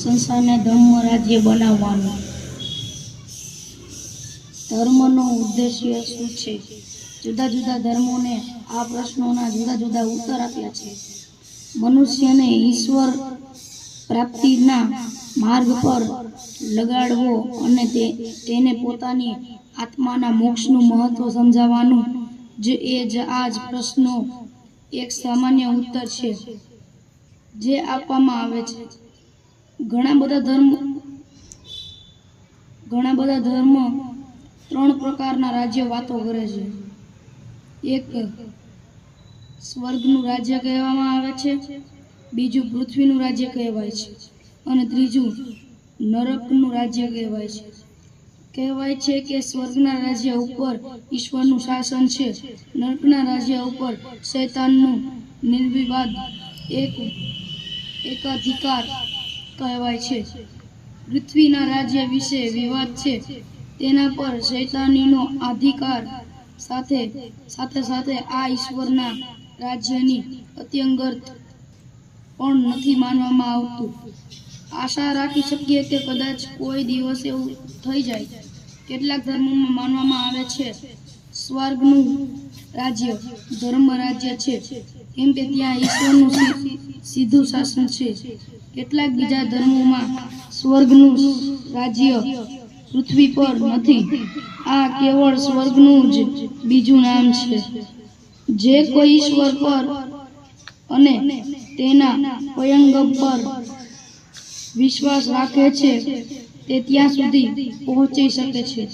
સંસારને ધર્મ રાજ્ય બનાવવાનું. ધર્મનો ઉદ્દેશ્ય શું છે? જુદા જુદા ધર્મોને આ પ્રશ્નોના જુદા જુદા ઉત્તર આપ્યા છે. મનુષ્યને ઈશ્વર પ્રાપ્તિના માર્ગ પર લગાડવો અને તેને પોતાની આત્માના મોક્ષનું મહત્વ સમજાવવાનું આ જ પ્રશ્નો એક સામાન્ય ઉત્તર છે જે આપવામાં આવે છે. ઘણા બધા ધર્મ ત્રણ પ્રકારના રાજ્ય વાતો કરે છે. એક સ્વર્ગનું રાજ્ય કહેવામાં આવે છે, બીજું પૃથ્વીનું રાજ્ય કહેવાય છે અને ત્રીજું નરકનું રાજ્ય કહેવાય છે. કહેવાય છે કે સ્વર્ગના રાજ્ય ઉપર ઈશ્વરનું શાસન છે, નરકના રાજ્ય ઉપર શૈતાનનું નિર્વિવાદ એકાધિકાર કહેવાય છે. પૃથ્વીના રાજ્ય વિશે વિવાદ છે, તેના પર શૈતાનીનો અધિકાર સાથે સાથે આ ઈશ્વરના રાજ્યની અત્યંગત પણ નથી માનવામાં આવતું. આશા રાખી શકીએ કે કદાચ કોઈ દિવસ એવું થઈ જાય. કેટલાક ધર્મોમાં માનવામાં આવે છે સ્વર્ગનું રાજ્ય ધર્મ રાજ્ય છે, કેમ કે ત્યાં ઈશ્વરનું સીધું શાસન છે. કેટલાક બીજા ધર્મોમાં સ્વર્ગનું રાજ્ય પૃથ્વી પર નથી. આ કેવળ સ્વર્ગનું જ બીજું નામ છે. જે કોઈ ઈશ્વર પર અને તેના પયંગમ પર વિશ્વાસ રાખે છે તે ત્યાં સુધી પહોંચી શકે છે.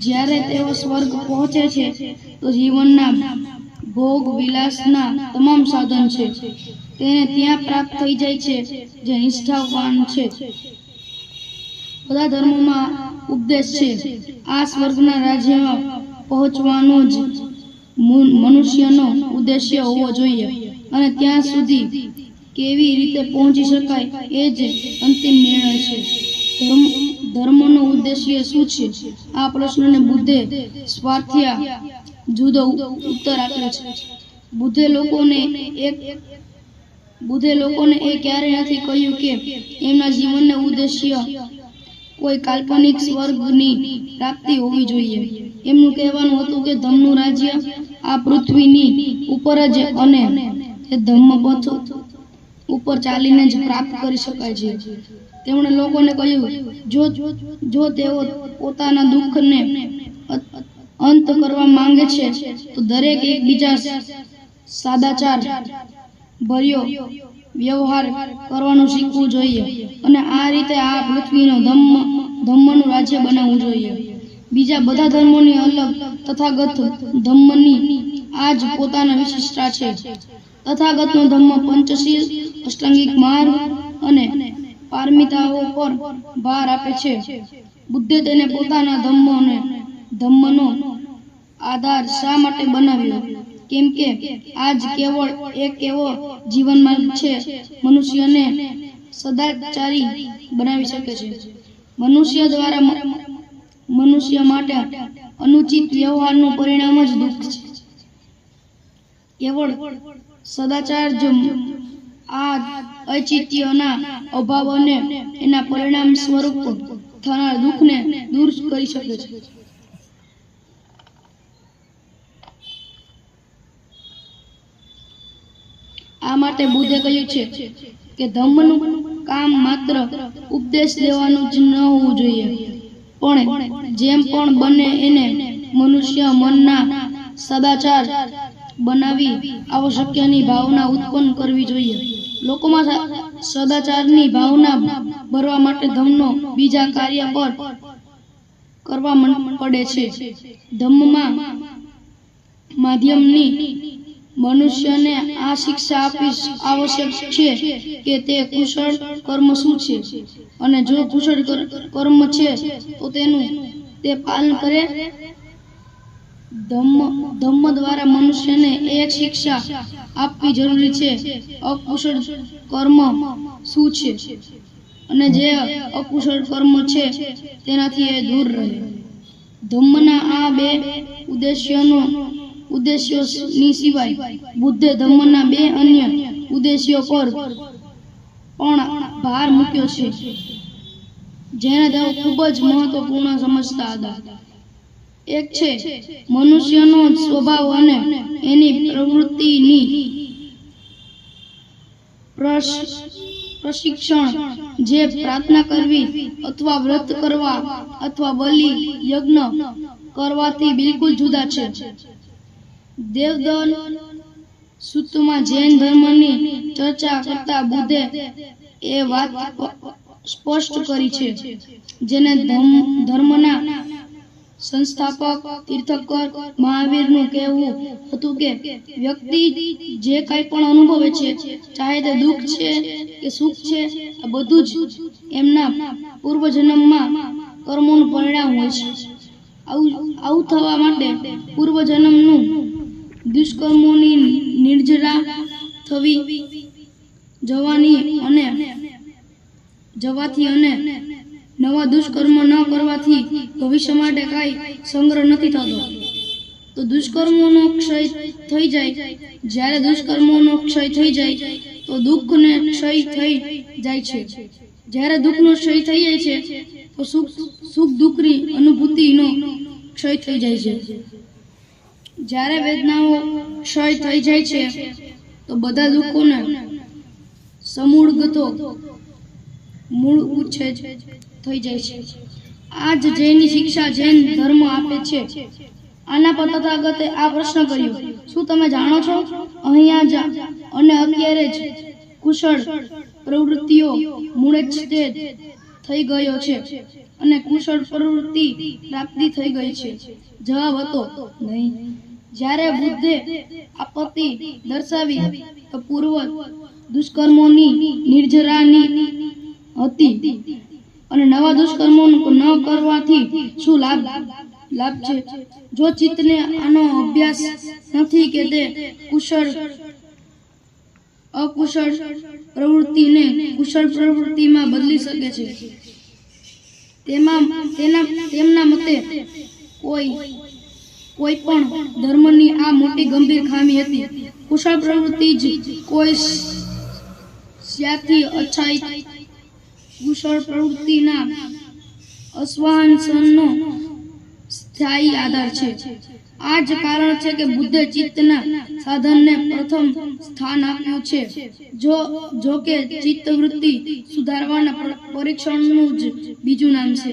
જ્યારે તેઓ સ્વર્ગ પહોંચે છે તો જીવનના ભોગ વિલાસના તમામ સાધન છે તેને ત્યાં પ્રાપ્ત થઈ જાય છે જે નિષ્ઠાવાન છે. બધા ધર્મોમાં ઉપદેશ છે આ સ્વર્ગના રાજ્યમાં પહોંચવાનો જ મનુષ્યનો ઉદ્દેશ્ય હોવો જોઈએ અને ત્યાં સુધી કેવી રીતે પહોંચી શકાય એ જ અંતિમ નિર્ણય છે. ધર્મનો ઉદ્દેશ્ય શું છે? આ પ્રશ્નને બુદ્ધે સ્વાર્થ્યા જુદો ઉત્તર આપ્યો છે. બુદ્ધે લોકોને એ ક્યારેય નથી કહ્યું કે એમના જીવનનું ઉદ્દેશ્ય કોઈ કાલ્પનિક સ્વર્ગની પ્રાપ્તિ હોવી જોઈએ. એમનું કહેવાનું હતું કે ધર્મનું રાજ્ય આ પૃથ્વીની ઉપર જ અને તે ધર્મપથ ઉપર ચાલીને જ પ્રાપ્ત કરી શકાય છે. તેમણે લોકોને કહ્યું જો તેઓ પોતાના દુઃખને અંત કરવા માંગે છે તો દરેક એકબીજા સદાચાર ભર્યો વ્યવહાર કરવાનું શીખવું જોઈએ અને આ રીતે આ પૃથ્વીનો ધર્મનું રાજ્ય બનાવવું જોઈએ. બીજા બધા ધર્મોની અલગ તથાગત ધર્મની આ જ પોતાના વિશિષ્ટતા છે. તથાગતનો ધર્મ પંચશીલ, અષ્ટાંગિક માર્ગ અને પારમિતાઓ પર ભાર આપે છે. બુદ્ધે તેને પોતાના ધર્મનો આધાર શા માટે બનાવ્યો? કેમ કે આજ કેવળ એક એવો જીવન માર્ગ છે મનુષ્યને સદાચારી બનાવી શકે છે. મનુષ્ય માટે અનુચિત વ્યવહારનું પરિણામ જ દુઃખ છે. કેવળ સદાચાર જ આ ઔચિત્યના અભાવ અને એના પરિણામ સ્વરૂપ થનાર દુઃખને દૂર કરી શકે છે. આ માટે બુદ્ધે કહ્યું છે કે ધર્મનું કામ માત્ર ઉપદેશ દેવાનું જ ન હોવું જોઈએ, પણ જેમ પણ બને એને મનુષ્ય મનના સદાચાર બનાવી આવશ્યકની ભાવના ઉત્પન્ન કરવી જોઈએ. લોકોમાં સદાચારની ભાવના ભરવા માટે ધર્મનો બીજા કાર્ય પર કરવા પડે છે. ધર્મમાં માધ્યમની મનુષ્યને આ શિક્ષા આપવી આવશ્યક છે કે તે કુશળ કર્મ શું છે અને જો કુશળ કર્મ છે તો તે પાલન કરે. ધર્મ દ્વારા મનુષ્યને એક શિક્ષા આપવી જરૂરી છે અકુશળ કર્મ શું છે અને જે અકુશળ કર્મ છે તેનાથી એ દૂર રહે. ધર્મના આ બે ઉદ્દેશ્યોની સિવાય બુદ્ધે ધર્મના બે અન્ય ઉદ્દેશ્યો પર પણ ભાર મૂક્યો છે, જેને તેઓ ખૂબ જ મહત્વપૂર્ણ સમજતા હતા. એક છે મનુષ્યનો સ્વભાવ અને એની પ્રવૃત્તિની પ્રશિક્ષણ, જે પ્રાર્થના કરવી અથવા વ્રત કરવા અથવા બલિ યજ્ઞ કરવાથી બિલકુલ જુદા છે. દેવદત્ત સૂત્રમાં જૈન ધર્મની ચર્ચા કરતા બુદ્ધે એ વાત સ્પષ્ટ કરી છે, જેને ધર્મના સંસ્થાપક તીર્થંકર મહાવીરનું કહેવું હતું કે વ્યક્તિ જે કંઈ પણ અનુભવે છે, ચાહે તે દુઃખ છે કે સુખ છે, આ બધું જ એમના પૂર્વજન્મમાં કર્મોનું પરિણામ હોય છે. આવું થવા માટે પૂર્વજન્મનું દુષ્કર્મોની નિર્જરા થવી જવાથી અને નવા દુષ્કર્મ ન કરવાથી ભવિષ્ય માટે કાંઈ સંગ્રહ નથી થતો. તો દુષ્કર્મોનો ક્ષય થઈ જાય. જ્યારે દુષ્કર્મોનો ક્ષય થઈ જાય તો દુઃખને ક્ષય થઈ જાય છે. જ્યારે દુઃખનો ક્ષય થઈ જાય છે તો સુખ દુઃખની અનુભૂતિનો ક્ષય થઈ જાય છે. જ્યારે વેદનાઓ ક્ષય થઈ જાય છે તો બધા દુઃખોને સમૂળગતો મૂળ ઉચ્છેદ થઈ જાય છે. આ જ જૈનની શિક્ષા જૈન ધર્મ આપે છે. આના પર તથાગતે આ પ્રશ્ન કર્યો, શું તમે જાણો છો અહીંયા જ અને અત્યારે જ કુશળ પ્રવૃત્તિઓ મૂળચ્છેદ થઈ ગયો છે અને કુશળ પ્રવૃત્તિ પ્રાપ્તિ થઈ ગઈ છે? જવાબ હતો નહીં. જ્યારે બુદ્ધે આપત્તિ દર્શાવી તો પૂર્વ દુષ્કર્મોની નિર્જરાની હતી અને નવા દુષ્કર્મો ન કરવાથી શું લાભ છે? જો ચિત્તને આનો અભ્યાસ નથી કે તે અકુશળ પ્રવૃત્તિને કુશળ પ્રવૃત્તિમાં બદલી શકે છે. તેમના મતે કોઈ પણ ધર્મની આ મોટી ગંભીર ખામી હતી. કુશળ પ્રવૃત્તિ જ કોઈ સ્યાથી અચ્છાઈ કુશળ પ્રવૃત્તિના અશ્વાસનનો સ્થાયી આધાર છે. આ જ કારણ છે કે બુદ્ધે ચિત્તના સાધનને પ્રથમ સ્થાન આપ્યું છે. જો કે ચિત્તવૃત્તિ સુધારવાના પરીક્ષણનું જ બીજું નામ છે.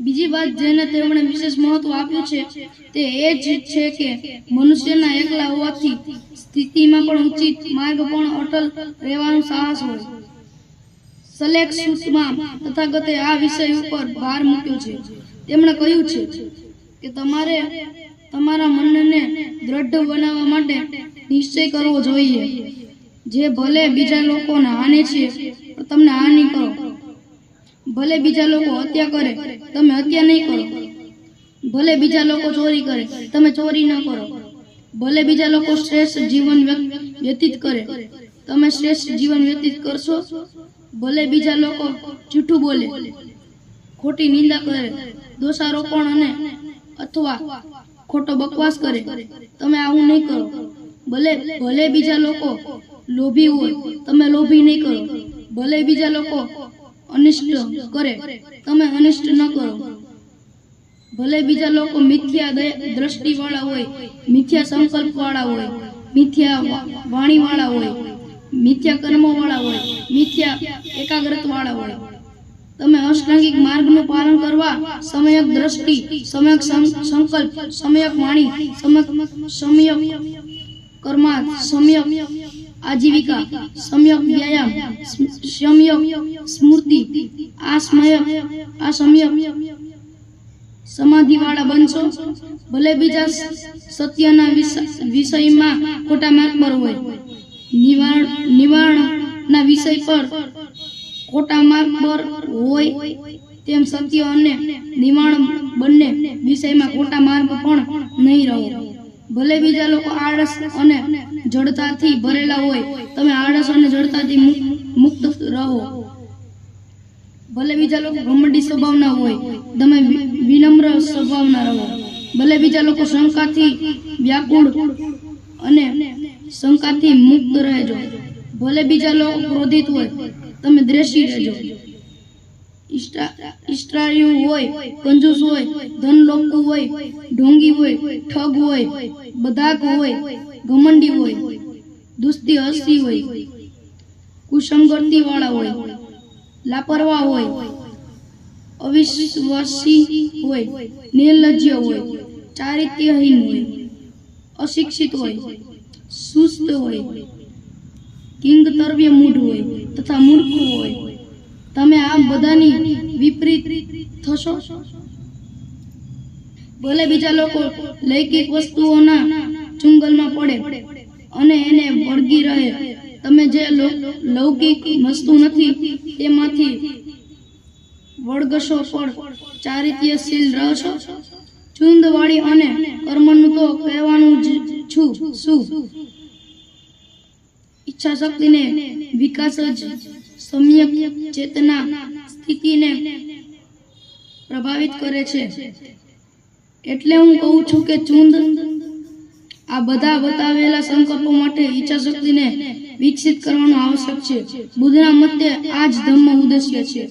બીજી વાત જેને તેમણે વિશેષ મહત્વ આપ્યું છે તે એ જ છે કે મનુષ્યના એકલા હોવાથી સ્થિતિમાં પણ ઉચિત માર્ગ પણ અટલ રહેવાનું સાહસ હોય. સલેખ સૂત્રમાં તથાગતે આ વિષય ઉપર ભાર મૂક્યો છે. તેમણે કહ્યું છે કે તમારે તમારા મનને દ્રઢ બનાવવા માટે નિશ્ચય કરવો જોઈએ. જે ભલે બીજા લોકોને હાને છે પણ તમને હાનિ કરો. ભલે બીજા લોકો હત્યા કરે, તમે હત્યા નહીં કરો. ભલે બીજા લોકો ચોરી કરે, તમે ચોરી ન કરો. ભલે બીજા લોકો શ્રેષ્ઠ જીવન વ્યતીત કરે, તમે શ્રેષ્ઠ જીવન વ્યતીત કરશો. ભલે બીજા લોકો જૂઠું બોલે, ખોટી નિંદા કરે, દોષારોપણ અને અથવા ખોટો બકવાસ કરે, તમે આવું નહીં કરો. ભલે બીજા લોકો લોભી હોય, તમે લોભી નહીં કરો. ભલે બીજા લોકો અનિષ્ટ કરે, તમે અનિષ્ટ ન કરો. ભલે બીજા લોકો મિથ્યા દ્રષ્ટિ વાળા હોય, મિથ્યા સંકલ્પ વાળા હોય, મિથ્યા વાણી વાળા હોય, મિથ્યા કર્મો વાળા હોય, મિથ્યા એકાગ્રત વાળા હોય. તમે અષ્ટાંગિક માર્ગનું પાલન કરવા સમ્યક દ્રષ્ટિ, સમ્યક સંકલ્પ, સમ્યક વાણી, સમ્યક કર્મા, સમ્યક આજીવિકા, સમ્યક વ્યાયામ, સમ્યક સ્મૃતિ, આ સમ્યક સમાધિ વાળા બનશો. ભલે બીજા સત્યના વિષયમાં ખોટા માર્ગ પર હોય, નિવારણના વિષય પર ખોટા માર્ગ પર હોય, તેમ સત્ય અને નિવારણ બંને વિષયમાં ખોટા માર્ગ પણ નહીં રહો. ભલે બીજા લોકો આળસ અને જડતાથી ભરેલા હોય, તમે આળસ અને જડતાથી મુક્ત રહો. ભલે બીજા લોકો ઘમંડી સ્વભાવના હોય, તમે વિનમ્ર સ્વભાવના રહો. ભલે બીજા લોકો શંકાથી વ્યાકુળ અને શંકાથી મુક્ત રહેજો. ભલે બીજા લોકો ક્રોધિત હોય, તમે દ્રેષી રહેજો. ઈષ્ટાયુ હોય, કંજૂસ હોય, ધન લોભુ હોય, ઢોંગી હોય, ઠગ હોય, બધાક હોય, ઘમંડી હોય, દુસ્તી હસ્તી હોય, કુસંગતિ વાળા હોય, લાપરવાહ હોય, અવિશ્વાસી હોય, નિર્લજ્ય હોય, ચારિત્ર્યહીન હોય, અશિક્ષિત હોય, સુસ્ત હોય, કિંગતર્વ્ય મૂઢ હોય તથા મૂર્ખ હોય. તમે આ બધાની વિપરીત થશો. ભલે બીજા લોકો લૌકિક વસ્તુઓના ચુંગલમાં પડે અને એને વળગી રહે, તમે જે લૌકિક વસ્તુ નથી તેમાંથી વળગશો પણ ચારિત્ર્યશીલ રહેશો. ચુંદવાળી અને કર્મનું તો કહેવાનું જ છું શું. ઈચ્છા શક્તિને વિકાસ જ સમ્યક ચેતના સ્થિતિને પ્રભાવિત કરે છે. એટલે હું કહું છું કે ચુંદ આ બધા બતાવેલા સંકલ્પો માટે ઈચ્છા શક્તિને વિકસિત કરવાનું આવશ્યક છે. બુદ્ધના મતે આ જ ધર્મ ઉદ્દેશ્ય છે.